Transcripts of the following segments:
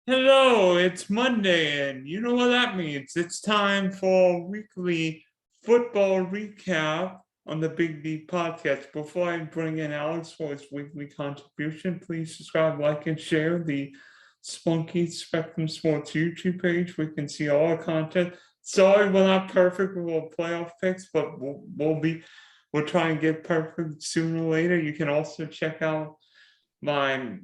Hello, it's Monday, and you know what that means. It's time for weekly football recap on the Big D podcast. Before I bring in Alex for his weekly contribution, please subscribe, like, and share the Spunky Spectrum Sports YouTube page. We can see all our content. Sorry, we're not perfect with our playoff picks, but we'll try and get perfect sooner or later. You can also check out my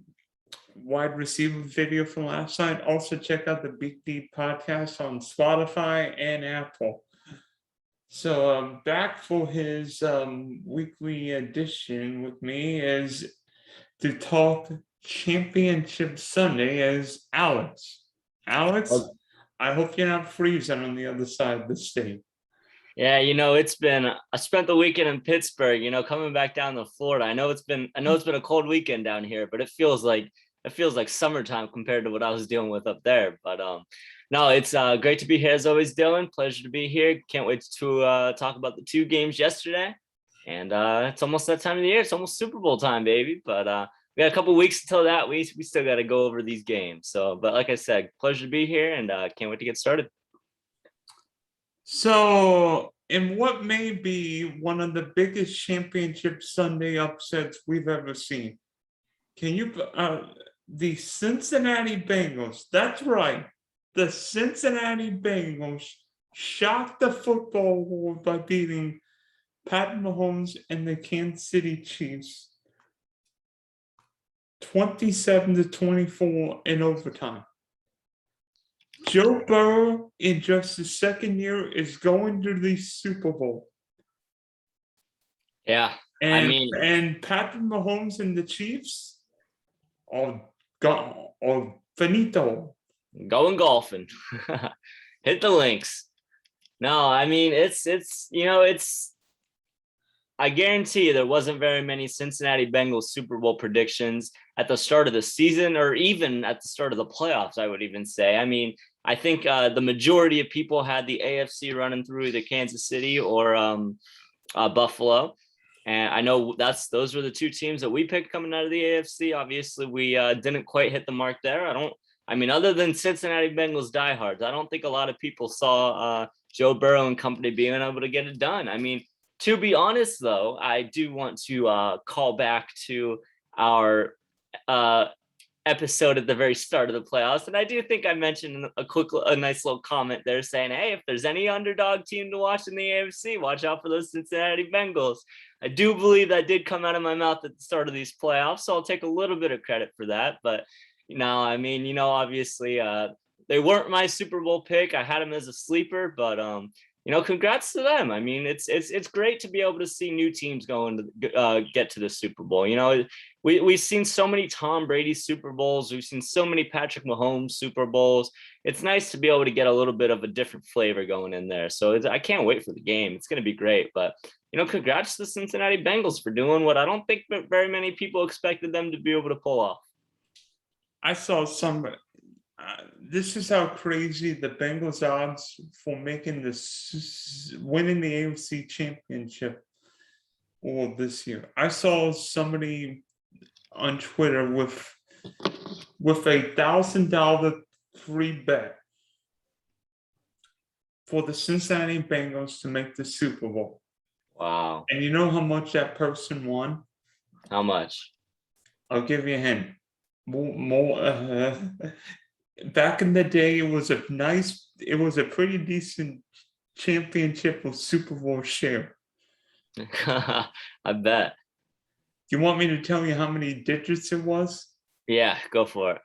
wide receiver video from last night. Also check out the Big D podcast on Spotify and Apple. So back for his weekly edition with me is to talk Championship Sunday as Alex. Alex, I hope you're not freezing on the other side of the state. Yeah, I spent the weekend in Pittsburgh, coming back down to Florida. I know it's been a cold weekend down here, but it feels like summertime compared to what I was dealing with up there. But no, it's great to be here as always, Dylan. Pleasure to be here. Can't wait to talk about the two games yesterday. And it's almost that time of the year. It's almost Super Bowl time, baby. But we got a couple weeks until that. We still got to go over these games. So, but like I said, pleasure to be here, and can't wait to get started. So, in what may be one of the biggest Championship Sunday upsets we've ever seen, can you the Cincinnati Bengals? That's right, the Cincinnati Bengals shocked the football world by beating Pat Mahomes and the Kansas City Chiefs 27-24 in overtime. Joe Burrow, in just his second year, is going to the Super Bowl. Yeah, and Patrick Mahomes and the Chiefs are finito. Going golfing. Hit the links. No, I mean it's I guarantee you there wasn't very many Cincinnati Bengals Super Bowl predictions at the start of the season, or even at the start of the playoffs, I would even say. I mean, I think the majority of people had the AFC running through either Kansas City or Buffalo. And I know those were the two teams that we picked coming out of the AFC. Obviously, we didn't quite hit the mark there. Other than Cincinnati Bengals diehards, I don't think a lot of people saw Joe Burrow and company being able to get it done. I mean, to be honest, though, I do want to call back to our episode at the very start of the playoffs. And I do think I mentioned a nice little comment there saying, hey, if there's any underdog team to watch in the AFC, watch out for those Cincinnati Bengals. I do believe that did come out of my mouth at the start of these playoffs, so I'll take a little bit of credit for that. But, obviously they weren't my Super Bowl pick. I had them as a sleeper, but congrats to them. I mean, it's great to be able to see new teams going to get to the Super Bowl. We've seen so many Tom Brady Super Bowls. We've seen so many Patrick Mahomes Super Bowls. It's nice to be able to get a little bit of a different flavor going in there. So I can't wait for the game. It's going to be great. But, congrats to the Cincinnati Bengals for doing what I don't think very many people expected them to be able to pull off. I saw some. This is how crazy the Bengals odds for winning the AFC Championship all this year. I saw somebody on Twitter with $1,000 free bet for the Cincinnati Bengals to make the Super Bowl. Wow. And you know how much that person won? How much? I'll give you a hint. Back in the day, it was a pretty decent championship of Super Bowl share. I bet. You want me to tell you how many digits it was? Yeah, go for it.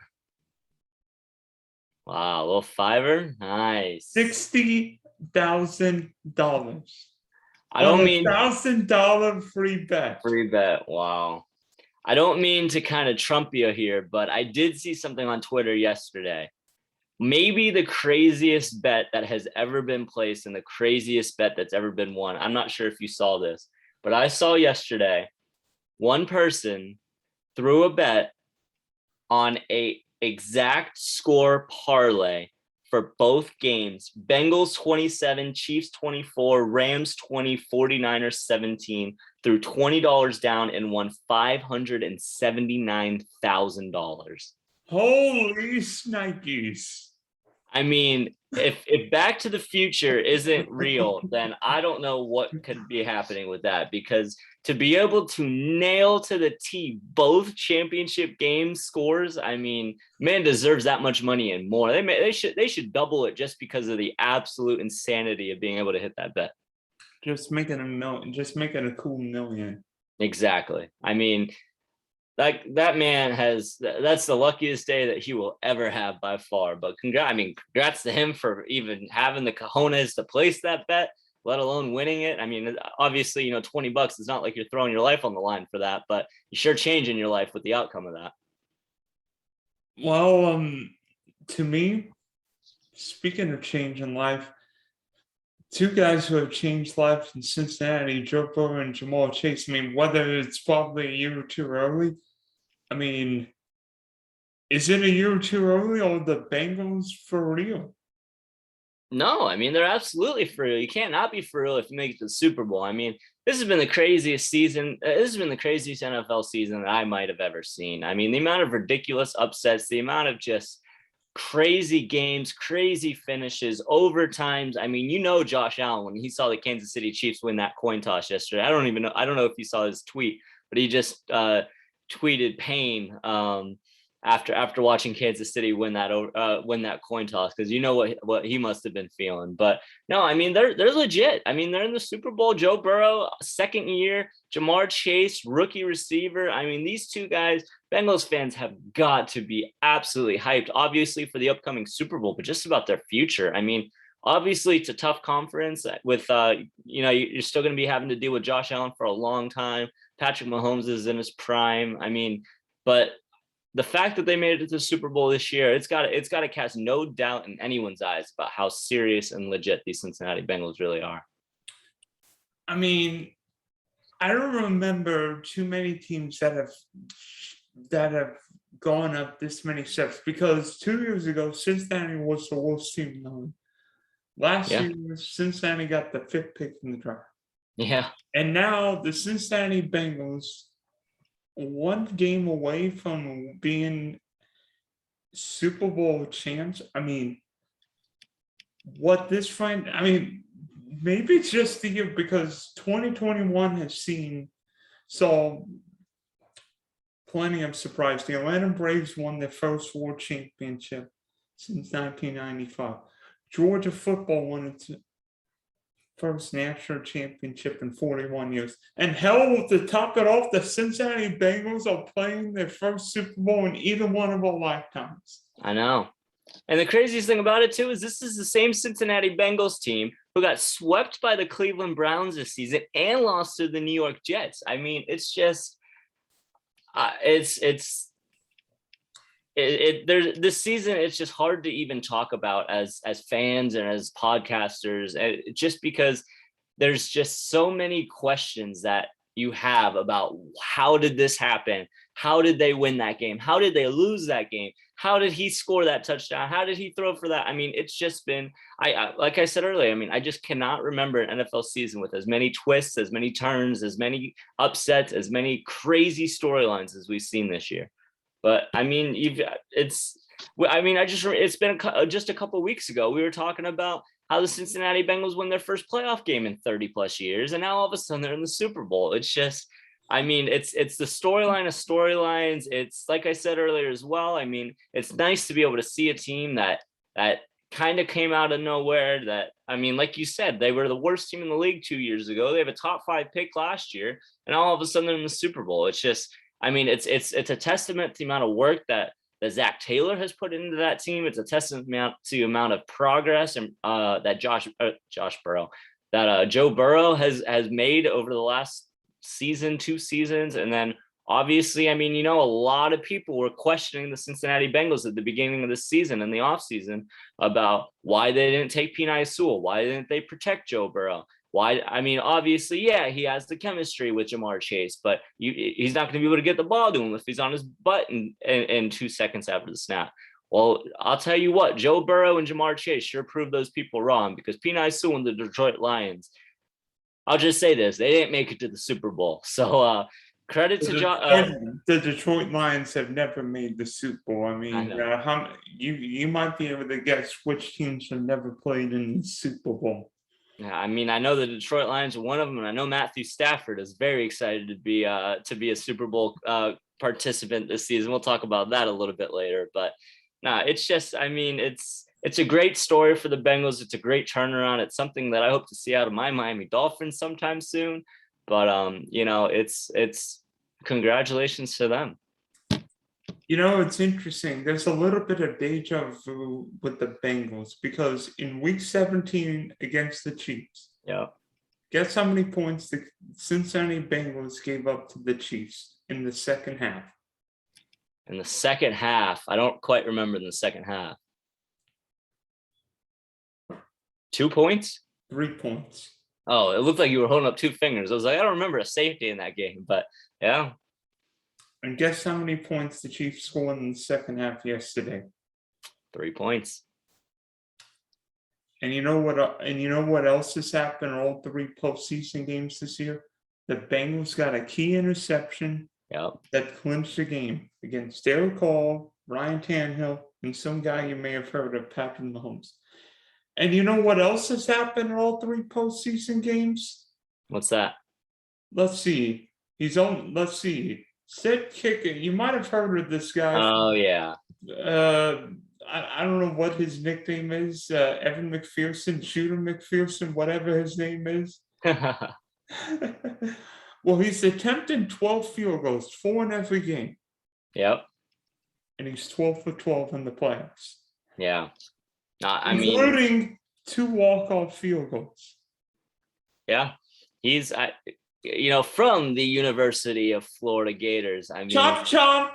Wow, a little fiver? Nice. $60,000. I don't mean $1,000 free bet. Free bet. Wow. I don't mean to kind of trump you here, but I did see something on Twitter yesterday. Maybe the craziest bet that has ever been placed and the craziest bet that's ever been won. I'm not sure if you saw this, but I saw yesterday one person threw a bet on a exact score parlay for both games. Bengals 27, Chiefs 24, Rams 20, 49ers 17, threw $20 down and won $579,000. Holy Snikes. I mean, if Back to the Future isn't real, then I don't know what could be happening with that, because to be able to nail to the T both championship game scores, I mean, man deserves that much money and more. They should double it just because of the absolute insanity of being able to hit that bet. Just making a cool million. Exactly. I mean, like that man that's the luckiest day that he will ever have by far. But congrats to him for even having the cojones to place that bet, let alone winning it. I mean, obviously, $20 is not like you're throwing your life on the line for that, but you're sure changing your life with the outcome of that. Well, to me, speaking of changing life, two guys who have changed lives in Cincinnati, Joe Burrow and Ja'Marr Chase. I mean, whether it's probably a year or two early, I mean, is it a year or two early, or the Bengals for real? No, I mean, they're absolutely for real. You can't not be for real if you make it to the Super Bowl. I mean, this has been the craziest season. This has been the craziest NFL season that I might have ever seen. I mean, the amount of ridiculous upsets, the amount of just crazy games, crazy finishes, overtimes. I mean, Josh Allen, when he saw the Kansas City Chiefs win that coin toss yesterday, I don't know if you saw his tweet, but he just tweeted pain after watching Kansas City win that coin toss, because what he must have been feeling. But no, I mean, they're legit. I mean, they're in the Super Bowl. Joe Burrow, second year, Ja'Marr Chase, rookie receiver. I mean, these two guys, Bengals fans have got to be absolutely hyped, obviously for the upcoming Super Bowl, but just about their future. I mean, obviously it's a tough conference with you're still going to be having to deal with Josh Allen for a long time. Patrick Mahomes is in his prime. I mean, but the fact that they made it to the Super Bowl this year, it's got to cast no doubt in anyone's eyes about how serious and legit these Cincinnati Bengals really are. I mean, I don't remember too many teams that have gone up this many steps, because 2 years ago, Cincinnati was the worst team known. Last year, Cincinnati got the 5th pick in the draft. Yeah. And now the Cincinnati Bengals, one game away from being Super Bowl champs. I mean, maybe it's just the year, because 2021 saw plenty of surprise. The Atlanta Braves won their first world championship since 1995. Georgia football won its first national championship in 41 years. And hell, to top it off, the Cincinnati Bengals are playing their first Super Bowl in either one of our lifetimes. I know. And the craziest thing about it, too, is this is the same Cincinnati Bengals team who got swept by the Cleveland Browns this season and lost to the New York Jets. I mean, it's just, this season, it's just hard to even talk about as fans and as podcasters, just because there's just so many questions that you have about how did this happen? How did they win that game? How did they lose that game? How did he score that touchdown? How did he throw for that? I mean, it's just been, like I said earlier, I mean, I just cannot remember an NFL season with as many twists, as many turns, as many upsets, as many crazy storylines as we've seen this year. But I mean, it's been just a couple of weeks ago, we were talking about how the Cincinnati Bengals won their first playoff game in 30 plus years. And now all of a sudden they're in the Super Bowl. It's just, I mean, it's the storyline of storylines. It's like I said earlier as well. I mean, it's nice to be able to see a team that kind of came out of nowhere. That, I mean, like you said, they were the worst team in the league 2 years ago. They have a top 5 pick last year, and all of a sudden they're in the Super Bowl. It's just, I mean, it's a testament to the amount of work that Zach Taylor has put into that team. It's a testament to the amount of progress and that Joe Burrow has made over the last season, 2 seasons. And then obviously, I mean, a lot of people were questioning the Cincinnati Bengals at the beginning of the season and the offseason about why they didn't take Penei Sewell. Why didn't they protect Joe Burrow? Why? I mean, obviously, yeah, he has the chemistry with Ja'Marr Chase, but he's not going to be able to get the ball to him if he's on his butt in 2 seconds after the snap. Well, I'll tell you what, Joe Burrow and Ja'Marr Chase sure proved those people wrong, because Penei Sewell and the Detroit Lions, I'll just say this, they didn't make it to the Super Bowl. So credit to The Detroit Lions have never made the Super Bowl. I mean, you might be able to guess which teams have never played in the Super Bowl. Yeah, I mean, I know the Detroit Lions are one of them, and I know Matthew Stafford is very excited to be a Super Bowl participant this season. We'll talk about that a little bit later, but it's just, I mean, it's a great story for the Bengals. It's a great turnaround. It's something that I hope to see out of my Miami Dolphins sometime soon. But it's congratulations to them. It's interesting. There's a little bit of deja vu with the Bengals because in week 17 against the Chiefs, guess how many points the Cincinnati Bengals gave up to the Chiefs in the second half? In the second half, I don't quite remember in the second half. 2 points? 3 points. Oh, it looked like you were holding up 2 fingers. I was like, I don't remember a safety in that game, but yeah. And guess how many points the Chiefs scored in the second half yesterday? 3 points. And you know what? And you know what else has happened in all 3 postseason games this year? The Bengals got a key interception that clinched the game against Derek Carr, Ryan Tannehill, and some guy you may have heard of, Patrick Mahomes. And you know what else has happened in all 3 postseason games? What's that? Let's see. Sid Kicker. You might have heard of this guy. Oh, yeah. I don't know what his nickname is. Evan McPherson, Shooter McPherson, whatever his name is. Well, he's attempting 12 field goals, 4 in every game. Yep. And he's 12 for 12 in the playoffs. Yeah. Including 2 walk-off field goals. Yeah. He's from the University of Florida Gators. I mean, chomp chomp.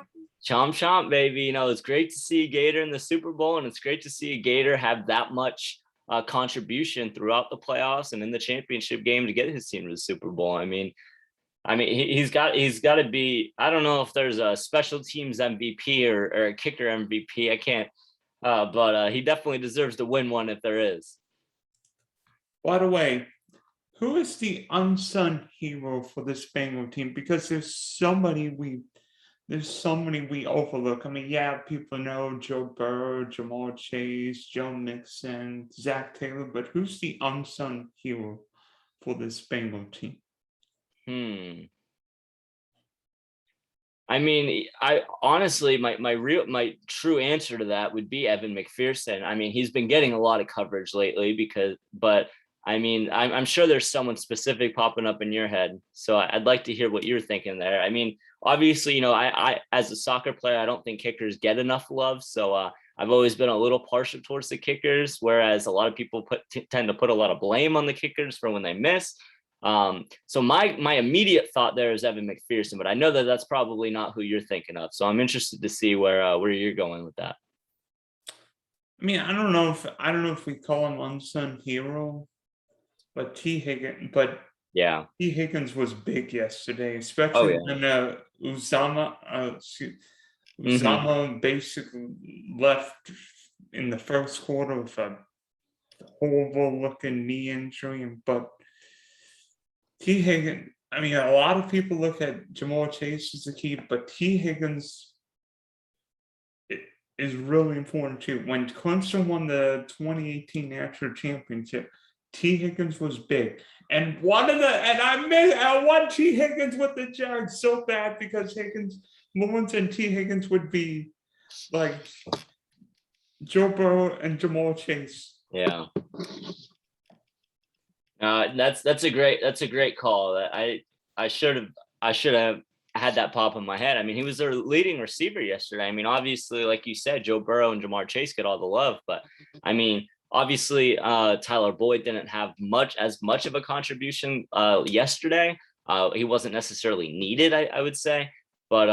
Chomp chomp, baby. It's great to see a Gator in the Super Bowl, and it's great to see a Gator have that much contribution throughout the playoffs and in the championship game to get his team to the Super Bowl. I mean, he's got to be. I don't know if there's a special teams MVP or a kicker MVP. I can't, but he definitely deserves to win one if there is. By the way, who is the unsung hero for this Bengal team? Because there's so many we overlook. I mean, people know Joe Burrow, Jamar Chase, Joe Mixon, Zach Taylor, but who's the unsung hero for this Bengal team? I mean, I honestly, my true answer to that would be Evan McPherson. I mean, he's been getting a lot of coverage lately but I mean, I'm sure there's someone specific popping up in your head. So I'd like to hear what you're thinking there. I mean, obviously, I as a soccer player, I don't think kickers get enough love. So I've always been a little partial towards the kickers, whereas a lot of people tend to put a lot of blame on the kickers for when they miss. So my immediate thought there is Evan McPherson, but I know that that's probably not who you're thinking of. So I'm interested to see where you're going with that. I mean, I don't know if we call him unsung hero, but T. Higgins was big yesterday, especially when Uzama basically left in the first quarter with a horrible looking knee injury. But T. Higgins, I mean, a lot of people look at Jamar Chase as the key, but T. Higgins is really important too. When Clemson won the 2018 National Championship, T. Higgins was big. And I want T. Higgins with the Jags so bad because Lawrence and T. Higgins would be like Joe Burrow and Jamar Chase. Yeah. That's a great call. I should have had that pop in my head. I mean, he was their leading receiver yesterday. I mean, obviously, like you said, Joe Burrow and Jamar Chase get all the love, but I mean, obviously, Tyler Boyd didn't have as much of a contribution yesterday. He wasn't necessarily needed, I would say, but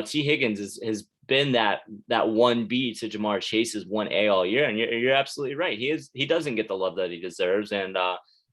T. Higgins has been that 1B to Jamar Chase's 1A all year, and you're absolutely right. He doesn't get the love that he deserves, and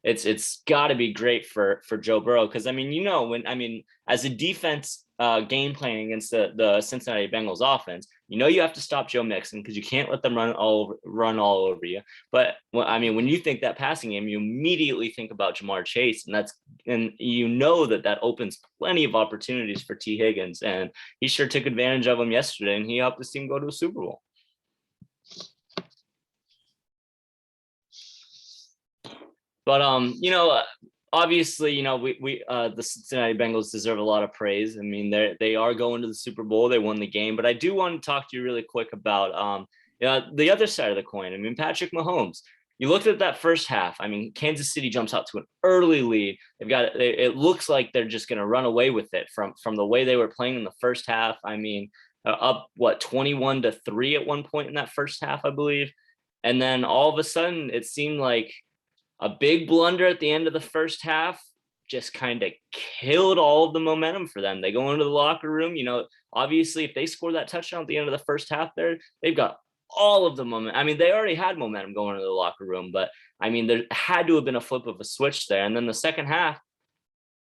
it's got to be great for Joe Burrow because as a defense game planning against the Cincinnati Bengals offense, You have to stop Joe Mixon because you can't let them run all over you. But when you think that passing game, you immediately think about Jamar Chase, and that opens plenty of opportunities for T. Higgins, and he sure took advantage of them yesterday, and he helped his team go to a Super Bowl. But obviously, we the Cincinnati Bengals deserve a lot of praise. I mean, they are going to the Super Bowl. They won the game. But I do want to talk to you really quick about the other side of the coin. I mean, Patrick Mahomes. You looked at that first half. I mean, Kansas City jumps out to an early lead. It looks like they're just going to run away with it from the way they were playing in the first half. I mean, up 21-3 at one point in that first half, I believe. And then all of a sudden, it seemed like a big blunder at the end of the first half just kind of killed all of the momentum for them. They go into the locker room, obviously if they score that touchdown at the end of the first half there, they've got all of the momentum. I mean, they already had momentum going into the locker room, but I mean, there had to have been a flip of a switch there. And then the second half,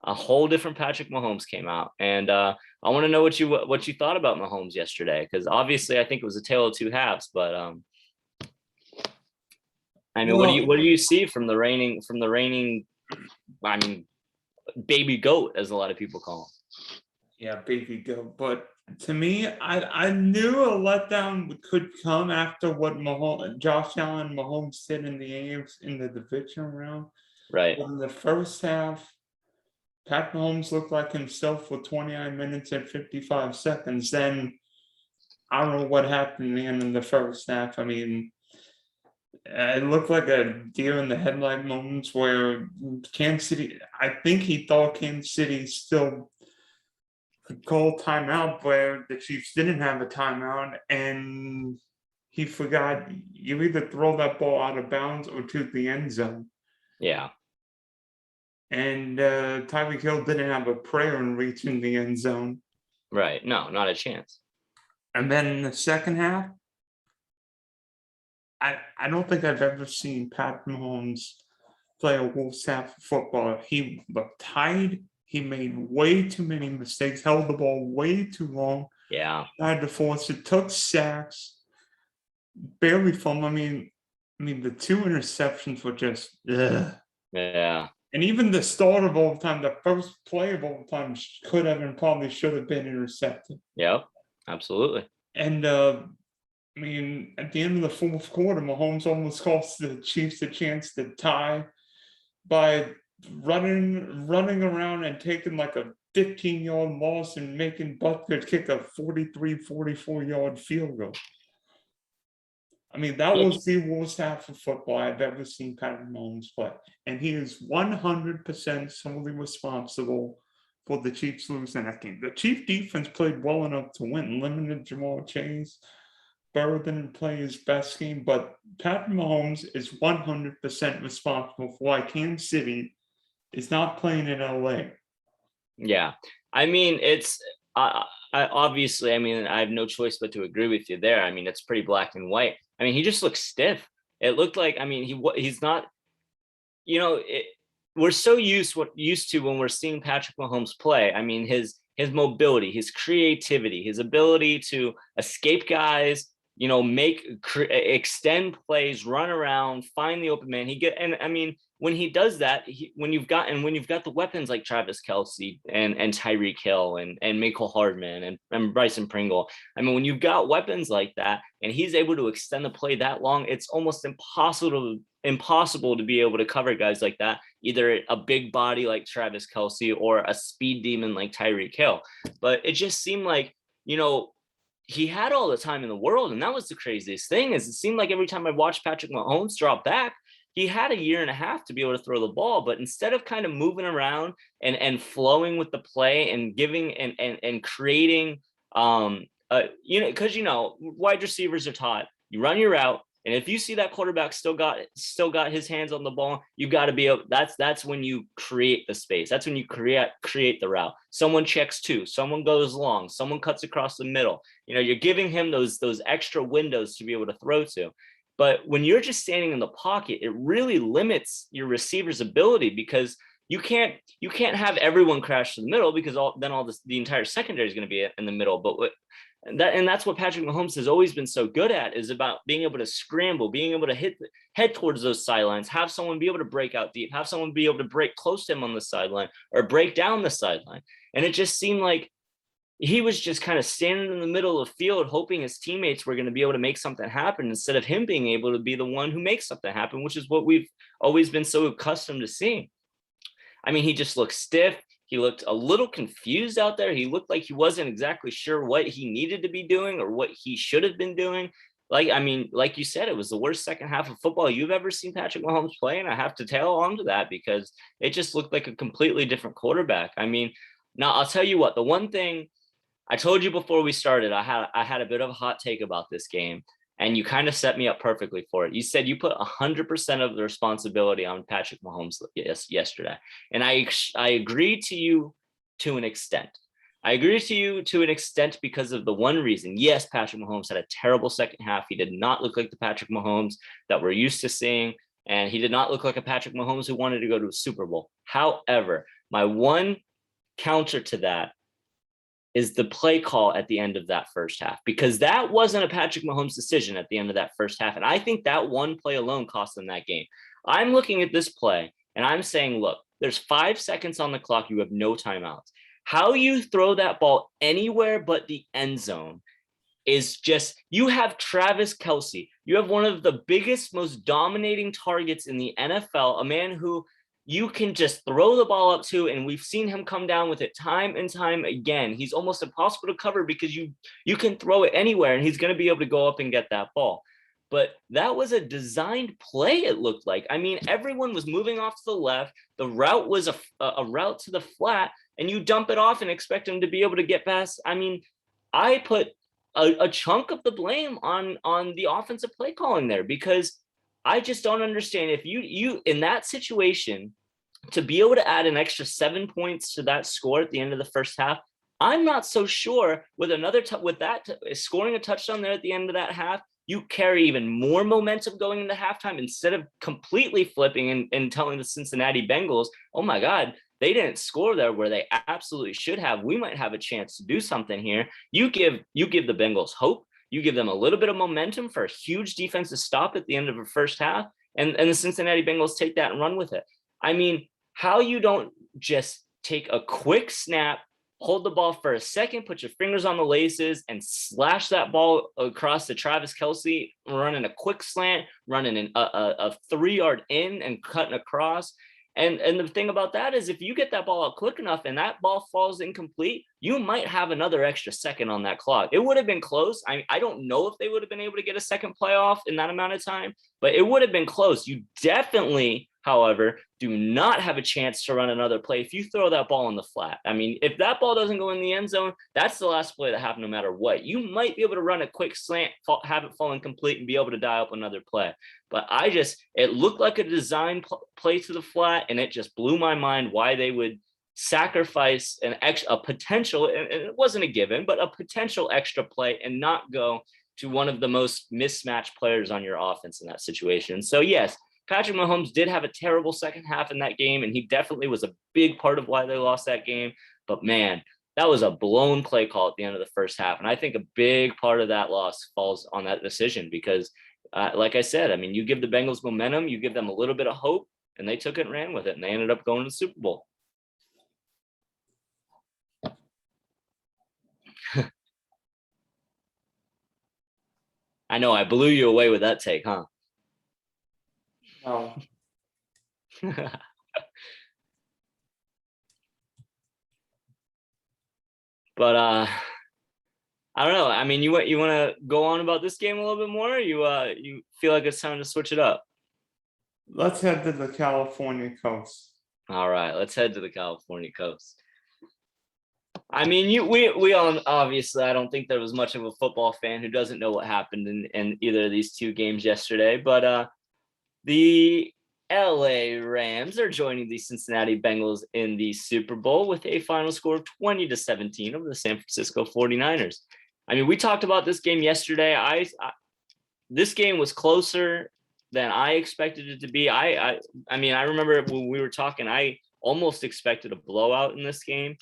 a whole different Patrick Mahomes came out. And I want to know what you thought about Mahomes yesterday, because obviously I think it was a tale of two halves, but I mean, what do you see from the reigning, I mean, baby goat, as a lot of people call him? Yeah, baby goat. But to me, I knew a letdown could come after what Josh Allen, Mahomes did in the AFC in the division round. Right. But in the first half, Pat Mahomes looked like himself for 29 minutes and 55 seconds. Then I don't know what happened in the first half. I mean, it looked like a deer in the headlight moments where Kansas City, I think he thought Kansas City still could call timeout, where the Chiefs didn't have a timeout, and he forgot you either throw that ball out of bounds or to the end zone. Yeah. And Tyreek Hill didn't have a prayer in reaching the end zone. Right. No, not a chance. And then in the second half, I don't think I've ever seen Pat Mahomes play a Wolves half of football. He looked tired. He made way too many mistakes, held the ball way too long. Yeah. Tried to force it, took sacks, barely fumbled. I mean, the two interceptions were just, ugh. Yeah. And even the start of overtime, the first play of overtime could have and probably should have been intercepted. Yep, absolutely. And I mean, at the end of the fourth quarter, Mahomes almost cost the Chiefs a chance to tie by running around and taking like a 15-yard loss and making Butker kick a 43, 44-yard field goal. I mean, that was the worst half of football I've ever seen Patrick Mahomes play. And he is 100% solely responsible for the Chiefs losing that game. The Chief defense played well enough to win, limited Jamar Chase. Burrow didn't play his best game, but Patrick Mahomes is 100% responsible for why Kansas City is not playing in LA. Yeah. I mean, it's obviously, I mean, I have no choice but to agree with you there. I mean, it's pretty black and white. I mean, he just looks stiff. It looked like, I mean, he's not, we're so used to when we're seeing Patrick Mahomes play. I mean, his mobility, his creativity, his ability to escape guys, extend plays, run around, find the open man. And I mean, when he does that, when you've got the weapons like Travis Kelce and Tyreek Hill and Mecole Hardman and Bryson Pringle, I mean, when you've got weapons like that and he's able to extend the play that long, it's almost impossible to be able to cover guys like that, either a big body like Travis Kelce or a speed demon like Tyreek Hill. But it just seemed like, he had all the time in the world. And that was the craziest thing, is it seemed like every time I watched Patrick Mahomes drop back, he had a year and a half to be able to throw the ball. But instead of kind of moving around and flowing with the play and giving and creating, because wide receivers are taught, you run your route, and if you see that quarterback still got his hands on the ball, you got to be able. That's when you create the space. That's when you create the route. Someone checks two, someone goes long, someone cuts across the middle. You're giving him those extra windows to be able to throw to. But when you're just standing in the pocket, it really limits your receiver's ability, because you can't have everyone crash to the middle, because the entire secondary is going to be in the middle. But And that's what Patrick Mahomes has always been so good at, is about being able to scramble, being able to head towards those sidelines, have someone be able to break out deep, have someone be able to break close to him on the sideline or break down the sideline. And it just seemed like he was just kind of standing in the middle of the field, hoping his teammates were going to be able to make something happen instead of him being able to be the one who makes something happen, which is what we've always been so accustomed to seeing. I mean, he just looked stiff. He looked a little confused out there. He looked like he wasn't exactly sure what he needed to be doing or what he should have been doing. Like you said, it was the worst second half of football you've ever seen Patrick Mahomes play. And I have to tail on to that because it just looked like a completely different quarterback. I mean, now I'll tell you what, the one thing I told you before we started, I had a bit of a hot take about this game, and you kind of set me up perfectly for it. You said you put 100% of the responsibility on Patrick Mahomes yesterday. And I agree to you to an extent. I agree to you to an extent because of the one reason. Yes, Patrick Mahomes had a terrible second half. He did not look like the Patrick Mahomes that we're used to seeing. And he did not look like a Patrick Mahomes who wanted to go to a Super Bowl. However, my one counter to that is the play call at the end of that first half, because that wasn't a Patrick Mahomes decision at the end of that first half. And I think that one play alone cost them that game. I'm looking at this play and I'm saying, look, there's 5 seconds on the clock. You have no timeouts. How you throw that ball anywhere but the end zone is just, you have Travis Kelce. You have one of the biggest, most dominating targets in the NFL, a man who you can just throw the ball up to, and we've seen him come down with it time and time again. He's almost impossible to cover because you can throw it anywhere and he's going to be able to go up and get that ball. But that was a designed play, it looked like. I mean, everyone was moving off to the left. The route was a route to the flat, and you dump it off and expect him to be able to get past. I mean, I put a chunk of the blame on the offensive play calling there, because I just don't understand, if you in that situation, to be able to add an extra 7 points to that score at the end of the first half. I'm not so sure with scoring a touchdown there at the end of that half, you carry even more momentum going into halftime instead of completely flipping and telling the Cincinnati Bengals, oh my God, they didn't score there where they absolutely should have. We might have a chance to do something here. You give the Bengals hope. You give them a little bit of momentum for a huge defensive stop at the end of a first half, and the Cincinnati Bengals take that and run with it. I mean, how you don't just take a quick snap, hold the ball for a second, put your fingers on the laces, and slash that ball across to Travis Kelce, running a quick slant, running a 3-yard in and cutting across. And the thing about that is, if you get that ball out quick enough and that ball falls incomplete, you might have another extra second on that clock. It would have been close. I don't know if they would have been able to get a second playoff in that amount of time, but it would have been close. You definitely, however, do not have a chance to run another play if you throw that ball in the flat. I mean, if that ball doesn't go in the end zone, that's the last play that happened no matter what. You might be able to run a quick slant, have it fall incomplete, and be able to dial up another play. But it looked like a design play to the flat, and it just blew my mind why they would sacrifice a potential, and it wasn't a given, but a potential extra play and not go to one of the most mismatched players on your offense in that situation. So yes, Patrick Mahomes did have a terrible second half in that game, and he definitely was a big part of why they lost that game. But man, that was a blown play call at the end of the first half. And I think a big part of that loss falls on that decision because, like I said, I mean, you give the Bengals momentum, you give them a little bit of hope, and they took it and ran with it, and they ended up going to the Super Bowl. I know I blew you away with that take, huh? No. But I don't know. I mean, you want to go on about this game a little bit more? Or you feel like it's time to switch it up? Let's head to the California coast. All right, let's head to the California coast. I mean, we all obviously, I don't think there was much of a football fan who doesn't know what happened in either of these two games yesterday. But the LA Rams are joining the Cincinnati Bengals in the Super Bowl with a final score of 20-17 over the San Francisco 49ers. I mean, we talked about this game yesterday. This game was closer than I expected it to be. I mean, I remember when we were talking, I almost expected a blowout in this game.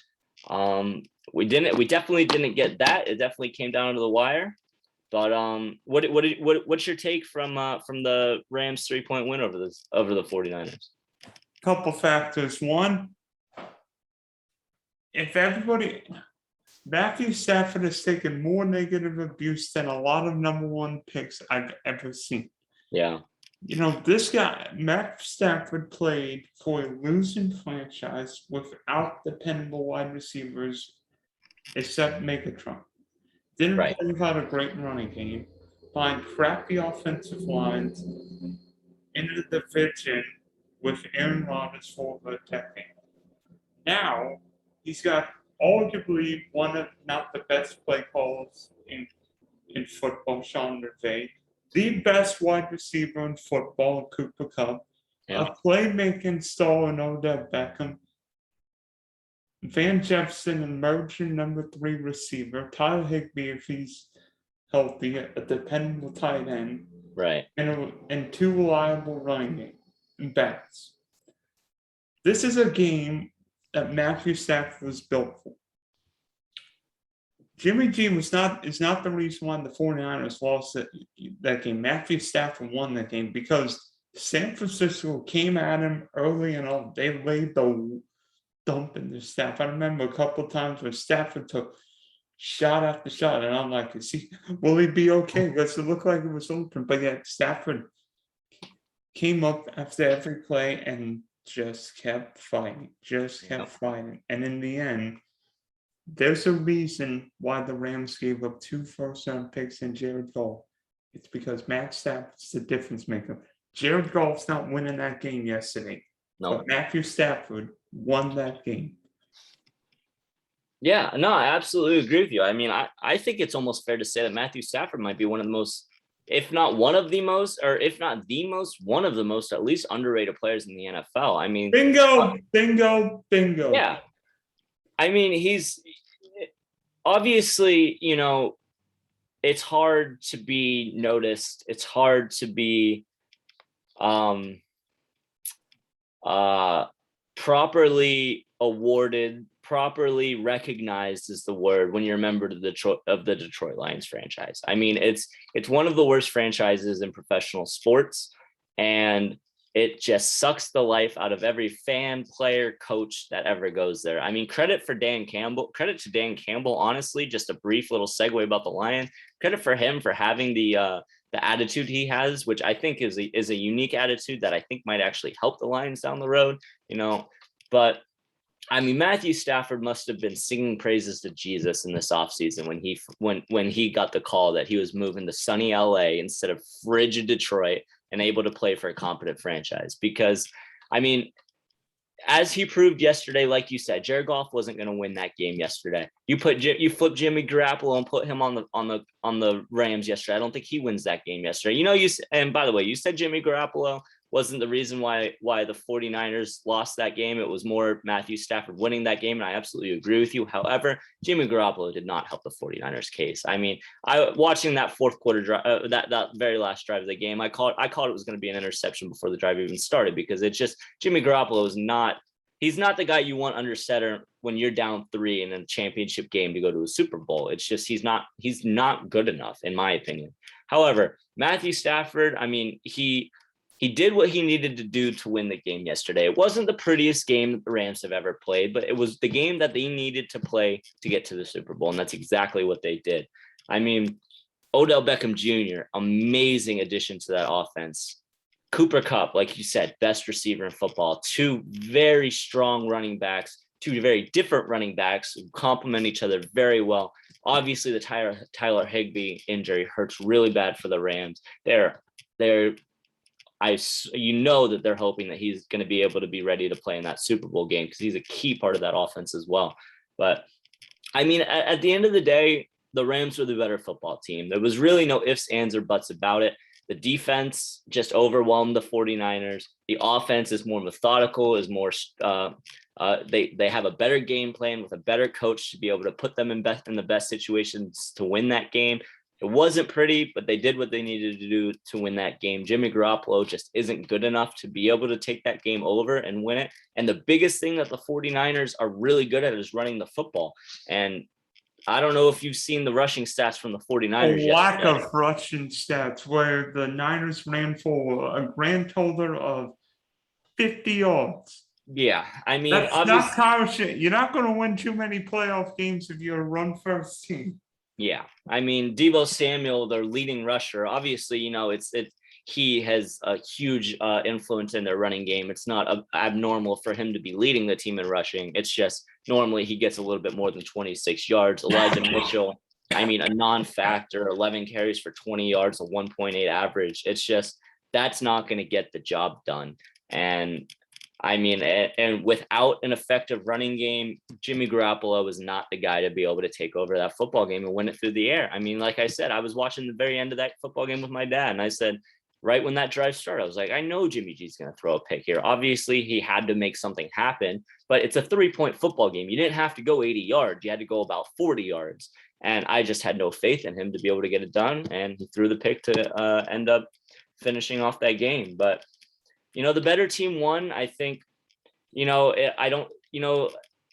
We definitely didn't get that. It definitely came down to the wire. But what's your take from the Rams 3-point win over the 49ers? Couple factors. One, if everybody, Matthew Stafford has taken more negative abuse than a lot of number one picks I've ever seen. Yeah. You know, this guy, Matt Stafford, played for a losing franchise without dependable wide receivers except Megatron. Didn't Right. play without a great running game. Find crappy offensive lines in the division with Aaron Rodgers for the decade. Now, he's got arguably one of not the best play calls in football, Sean McVay, the best wide receiver in football, Cooper Kupp, Yeah. a playmaking star in Odell Beckham, Van Jefferson emerging number 3 receiver, Tyler Higbee if he's healthy, a dependable tight end, Right. and 2 reliable running backs. This is a game that Matthew Stafford was built for. Jimmy G is not the reason why the 49ers lost that game. Matthew Stafford won that game because San Francisco came at him early and on. They laid the dump in their staff. I remember a couple of times where Stafford took shot after shot, and I'm like, will he be okay? Because it looked like it was open. But yet Stafford came up after every play and just kept fighting, And in the end, there's a reason why the Rams gave up 2 first-round picks and Jared Goff. It's because Matt Stafford's the difference maker. Jared Goff's not winning that game yesterday. No. But Matthew Stafford won that game. Yeah, no, I absolutely agree with you. I mean, I think it's almost fair to say that Matthew Stafford might be one of the most, if not one of the most, or if not the most, one of the most at least underrated players in the NFL. I mean, bingo. Yeah. I mean, he's obviously, you know, it's hard to be noticed. It's hard to be properly awarded, properly recognized is the word when you're a member of the Detroit Lions franchise. I mean, it's one of the worst franchises in professional sports, and it just sucks the life out of every fan, player, coach that ever goes there. I mean, credit to Dan Campbell, honestly, just a brief little segue about the Lions. Credit for him for having the attitude he has, which I think is a unique attitude that I think might actually help the Lions down the road, you know. But I mean, Matthew Stafford must have been singing praises to Jesus in this offseason when he got the call that he was moving to sunny LA instead of frigid Detroit and able to play for a competent franchise. Because, I mean, as he proved yesterday, like you said, Jared Goff wasn't going to win that game yesterday. You flip Jimmy Garoppolo and put him on the Rams yesterday. I don't think he wins that game yesterday. You know, and by the way, you said Jimmy Garoppolo wasn't the reason why the 49ers lost that game. It was more Matthew Stafford winning that game, and I absolutely agree with you. However, Jimmy Garoppolo did not help the 49ers case. I mean, watching that fourth quarter drive, that very last drive of the game, I called it was going to be an interception before the drive even started, because it's just Jimmy Garoppolo is not. He's not the guy you want under center when you're down 3 in a championship game to go to a Super Bowl. It's just he's not good enough, in my opinion. However, Matthew Stafford, I mean, he did what he needed to do to win the game yesterday. It wasn't the prettiest game that the Rams have ever played, but it was the game that they needed to play to get to the Super Bowl, and that's exactly what they did. I mean, Odell Beckham Jr., amazing addition to that offense. Cooper Kupp, like you said, best receiver in football. 2 very strong running backs, 2 very different running backs who complement each other very well. Obviously, the Tyler Higbee injury hurts really bad for the Rams. You know that they're hoping that he's going to be able to be ready to play in that Super Bowl game, because he's a key part of that offense as well. But I mean, at the end of the day, the Rams were the better football team. There was really no ifs, ands, or buts about it. The defense just overwhelmed the 49ers. The offense is more methodical, is more they have a better game plan with a better coach to be able to put them in the best situations to win that game. It wasn't pretty, but they did what they needed to do to win that game. Jimmy Garoppolo just isn't good enough to be able to take that game over and win it. And the biggest thing that the 49ers are really good at is running the football. And I don't know if you've seen the rushing stats from the 49ers A lack yesterday. of rushing stats where the Niners ran for a grand total of 50 yards. Yeah, I mean, That's not obviously, Kyle Shanahan. You're not going to win too many playoff games if you're a run-first team. yeah. I mean, Deebo Samuel, their leading rusher, obviously, he has a huge influence in their running game. It's not abnormal for him to be leading the team in rushing. It's just normally he gets a little bit more than 26 yards. Elijah Mitchell, I mean, a non-factor, 11 carries for 20 yards, a 1.8 average. It's just that's not going to get the job done. And I mean, and without an effective running game, Jimmy Garoppolo was not the guy to be able to take over that football game and win it through the air. I mean, like I said, I was watching the very end of that football game with my dad, and I said, right when that drive started, I was like, I know Jimmy G's going to throw a pick here. Obviously, he had to make something happen, but it's a 3-point football game. You didn't have to go 80 yards. You had to go about 40 yards. And I just had no faith in him to be able to get it done. And he threw the pick to end up finishing off that game. But, the better team won. I think, I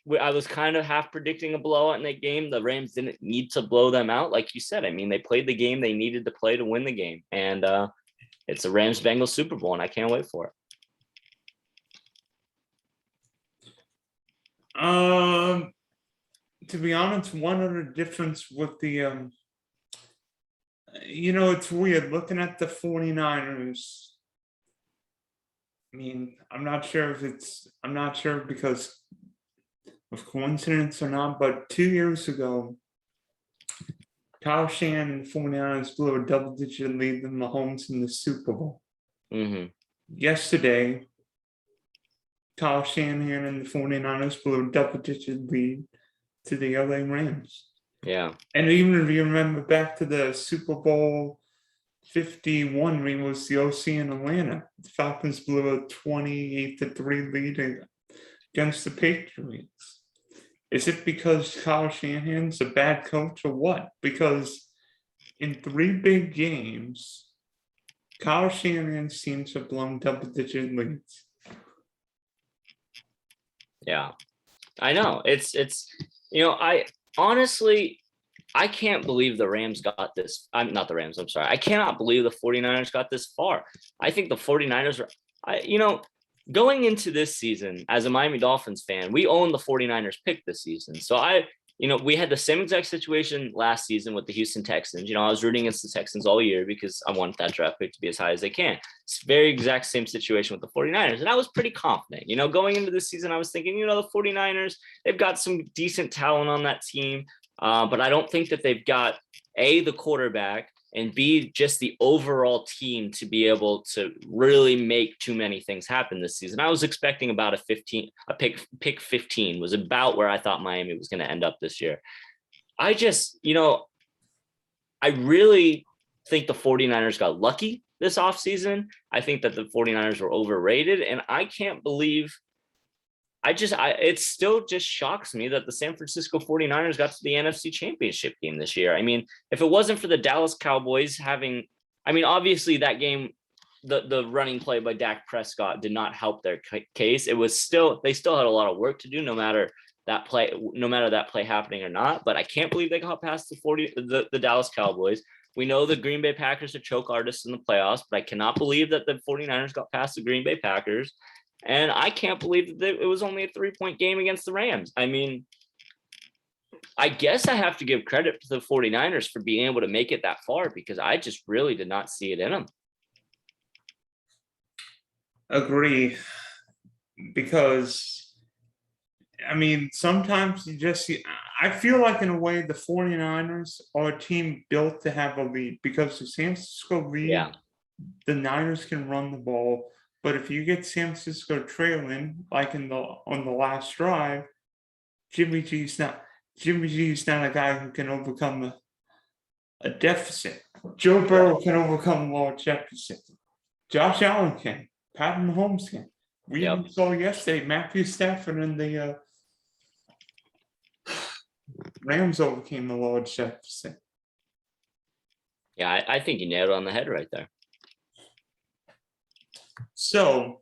was kind of half predicting a blowout in that game. The Rams didn't need to blow them out. Like you said, I mean, they played the game they needed to play to win the game. And it's a Rams-Bengals Super Bowl, and I can't wait for it. To be honest, one other difference with the, it's weird looking at the 49ers. I mean, I'm not sure because of coincidence or not, but 2 years ago, Kyle Shanahan and the 49ers blew a double-digit lead in Mahomes in the Super Bowl. Mm-hmm. Yesterday, Kyle Shanahan and the 49ers blew a double-digit lead to the LA Rams. Yeah. And even if you remember back to the Super Bowl 51, when it was the OC in Atlanta, the Falcons blew a 28-3 lead against the Patriots. Is it because Kyle Shanahan's a bad coach or what? Because in 3 big games, Kyle Shanahan's teams have blown double-digit leads. Yeah, I know. It's I honestly, I can't believe the Rams got this. I'm not the Rams. I'm sorry. I cannot believe the 49ers got this far. I think the 49ers are, going into this season as a Miami Dolphins fan, we own the 49ers pick this season. So we had the same exact situation last season with the Houston Texans. I was rooting against the Texans all year because I want that draft pick to be as high as they can. It's very exact same situation with the 49ers. And I was pretty confident, going into this season, I was thinking, the 49ers, they've got some decent talent on that team. But I don't think that they've got the quarterback, and B, just the overall team to be able to really make too many things happen this season. I was expecting about pick 15 was about where I thought Miami was going to end up this year. I just, I really think the 49ers got lucky this offseason. I think that the 49ers were overrated, and I can't believe it still just shocks me that the San Francisco 49ers got to the NFC Championship game this year. I mean, if it wasn't for the Dallas Cowboys obviously that game, the running play by Dak Prescott did not help their case. They still had a lot of work to do, no matter that play happening or not. But I can't believe they got past the Dallas Cowboys. We know the Green Bay Packers are choke artists in the playoffs, but I cannot believe that the 49ers got past the Green Bay Packers. And I can't believe that it was only a 3-point game against the Rams. I mean, I guess I have to give credit to the 49ers for being able to make it that far, because I just really did not see it in them. Agree. Because, sometimes you just see, I feel like in a way the 49ers are a team built to have a lead, because the San Francisco lead, the Niners can run the ball. But if you get San Francisco trailing, like on the last drive, Jimmy G's not a guy who can overcome a deficit. Joe Burrow can overcome a large deficit. Josh Allen can. Pat Mahomes can. We even saw yesterday Matthew Stafford and the Rams overcame a large deficit. Yeah, I think you nailed it on the head right there. So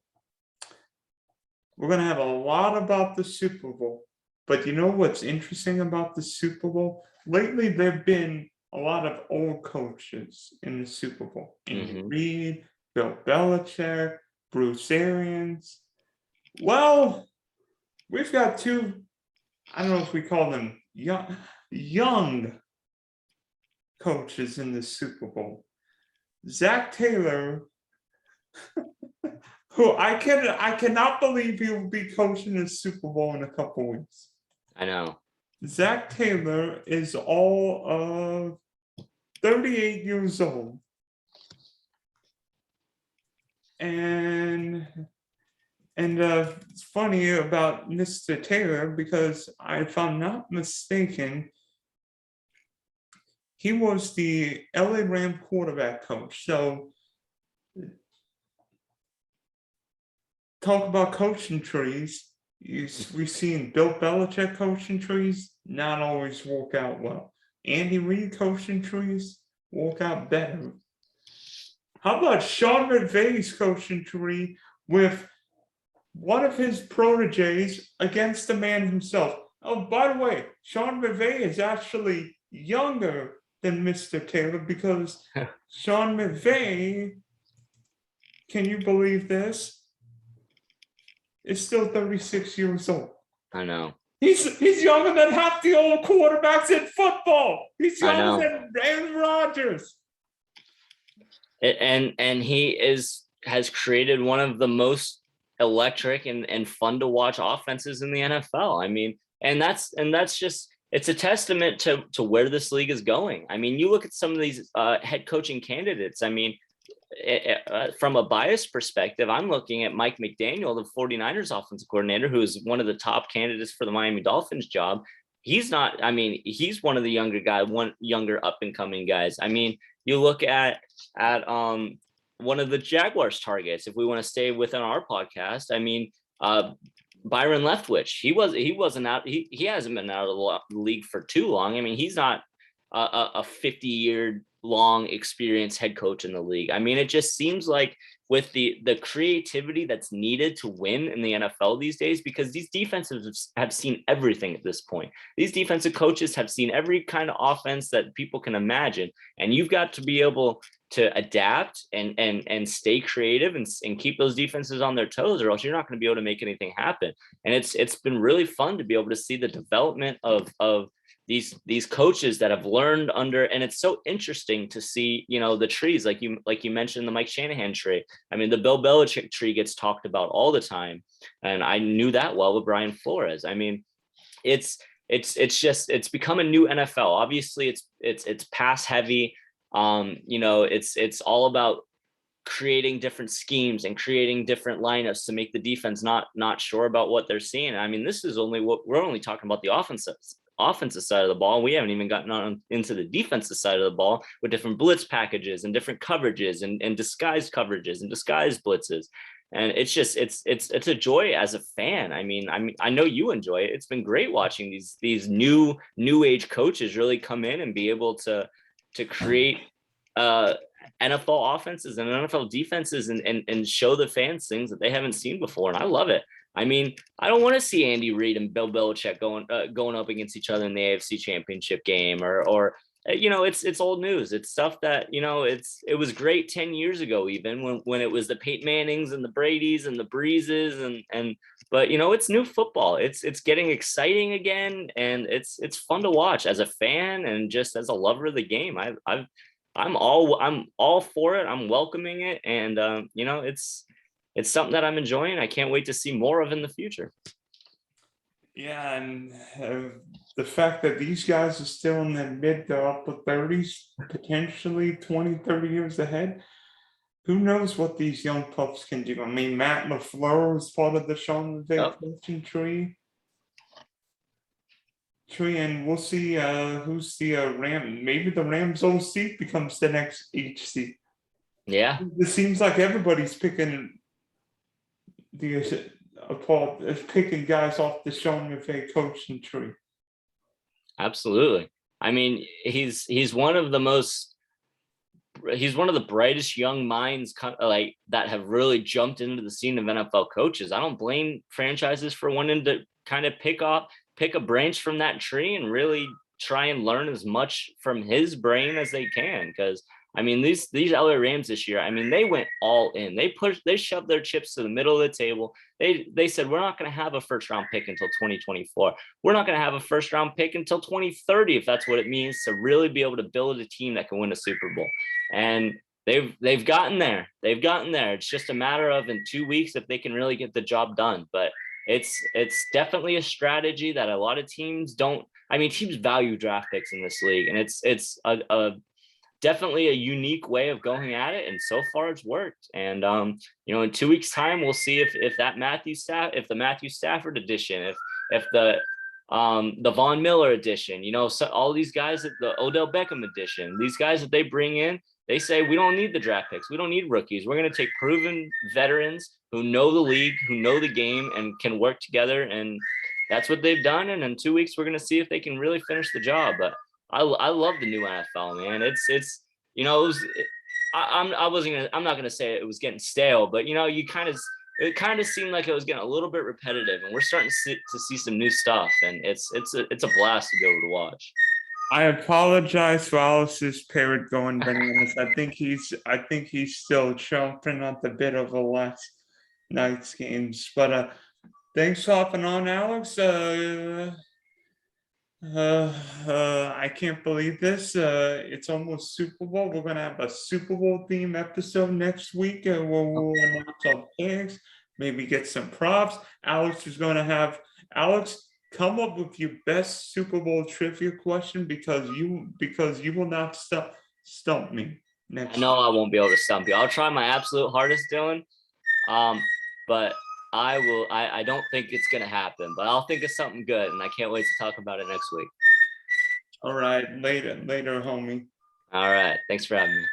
we're going to have a lot about the Super Bowl. But you know what's interesting about the Super Bowl? Lately, there have been a lot of old coaches in the Super Bowl. Andy Reid, Bill Belichick, Bruce Arians. Well, we've got two, I don't know if we call them young coaches in the Super Bowl. Zach Taylor, who I cannot believe he will be coaching the Super Bowl in a couple weeks. I know. Zach Taylor is all of 38 years old. And it's funny about Mr. Taylor because if I'm not mistaken, he was the LA Ram quarterback coach. So talk about coaching trees. We've seen Bill Belichick coaching trees not always work out well. Andy Reid coaching trees work out better. How about Sean McVay's coaching tree with one of his proteges against the man himself? Oh, by the way, Sean McVay is actually younger than Mr. Taylor because Sean McVay, can you believe this? Is still 36 years old. I know. He's younger than half the old quarterbacks in football. He's younger than Aaron Rodgers. And he has created one of the most electric and fun to watch offenses in the NFL. I mean, and that's just, it's a testament to where this league is going. I mean, you look at some of these head coaching candidates. I mean, from a bias perspective, I'm looking at Mike McDaniel, the 49ers offensive coordinator, who is one of the top candidates for the Miami Dolphins job. He's not, I mean, he's one of the younger up and coming guys. I mean, you look at one of the Jaguars targets, if we want to stay within our podcast. I mean, Byron Leftwich, he wasn't out. He hasn't been out of the league for too long. I mean, he's not a 50-year long experienced head coach in the league. I mean, it just seems like with the creativity that's needed to win in the NFL these days, because these defenses have seen everything at this point. These defensive coaches have seen every kind of offense that people can imagine, and you've got to be able to adapt and stay creative and keep those defenses on their toes, or else you're not going to be able to make anything happen. And it's been really fun to be able to see the development of these coaches that have learned under, and it's so interesting to see, you know, the trees, like you mentioned, the Mike Shanahan tree. I mean, the Bill Belichick tree gets talked about all the time, and I knew that well with Brian Flores. I mean, it's become a new NFL. Obviously, it's pass heavy. You know, it's all about creating different schemes and creating different lineups to make the defense not sure about what they're seeing. I mean, this is we're only talking about the offensive side of the ball. We haven't even gotten on into the defensive side of the ball with different blitz packages and different coverages and disguised coverages and disguised blitzes. And it's just it's a joy as a fan. I mean, I know you enjoy it. It's been great watching these new age coaches really come in and be able to create NFL offenses and NFL defenses and show the fans things that they haven't seen before. And I love it. I mean, I don't want to see Andy Reid and Bill Belichick going up against each other in the AFC Championship game, or you know, it's old news. It's stuff that, you know, it was great 10 years ago, even when it was the Peyton Mannings and the Bradys and the Breezes but you know, it's new football. It's getting exciting again, and it's fun to watch as a fan and just as a lover of the game. I'm all for it. I'm welcoming it, and you know, it's something that I'm enjoying. I can't wait to see more of in the future. Yeah, and the fact that these guys are still in their mid to upper 30s, potentially 20, 30 years ahead, who knows what these young pups can do? I mean, Matt LaFleur was part of the Sean McVay coaching tree, and we'll see who's the Ram. Maybe the Rams OC becomes the next HC. Yeah, it seems like everybody's picking picking guys off the Sean McVay coaching tree. Absolutely. I mean, he's one of the most he's one of the brightest young minds like that have really jumped into the scene of NFL coaches. I don't blame franchises for wanting to kind of pick a branch from that tree and really try and learn as much from his brain as they can. Because I mean, these LA Rams this year, I mean, they went all in. They shoved their chips to the middle of the table. They said, we're not going to have a first round pick until 2024. We're not going to have a first round pick until 2030, if that's what it means to really be able to build a team that can win a Super Bowl. And they've gotten there. They've gotten there. It's just a matter of in 2 weeks if they can really get the job done. But it's definitely a strategy that a lot of teams don't. I mean, teams value draft picks in this league, and it's a definitely a unique way of going at it, and so far it's worked. And in 2 weeks time, we'll see if the Matthew Stafford edition, if the Von Miller edition, so all these guys, the Odell Beckham edition, these guys that they bring in, they say, we don't need the draft picks, we don't need rookies, we're going to take proven veterans who know the league, who know the game, and can work together. And that's what they've done. And in 2 weeks, we're going to see if they can really finish the job. But I love the new NFL, man. I'm not gonna say it was getting stale, but it kind of seemed like it was getting a little bit repetitive, and we're starting to see some new stuff, and it's a blast to be able to watch. I apologize for Alice's parrot going bananas. I think he's still chomping at the bit of the last night's games. But thanks for hopping on, Alex. I can't believe this. It's almost Super Bowl. We're gonna have a Super Bowl theme episode next week, and we'll announce our picks, maybe get some props. Alex come up with your best Super Bowl trivia question, because you will not stump me next. I know I won't be able to stump you. I'll try my absolute hardest, Dylan. But I don't think it's going to happen, but I'll think of something good, and I can't wait to talk about it next week. All right. Later, homie. All right. Thanks for having me.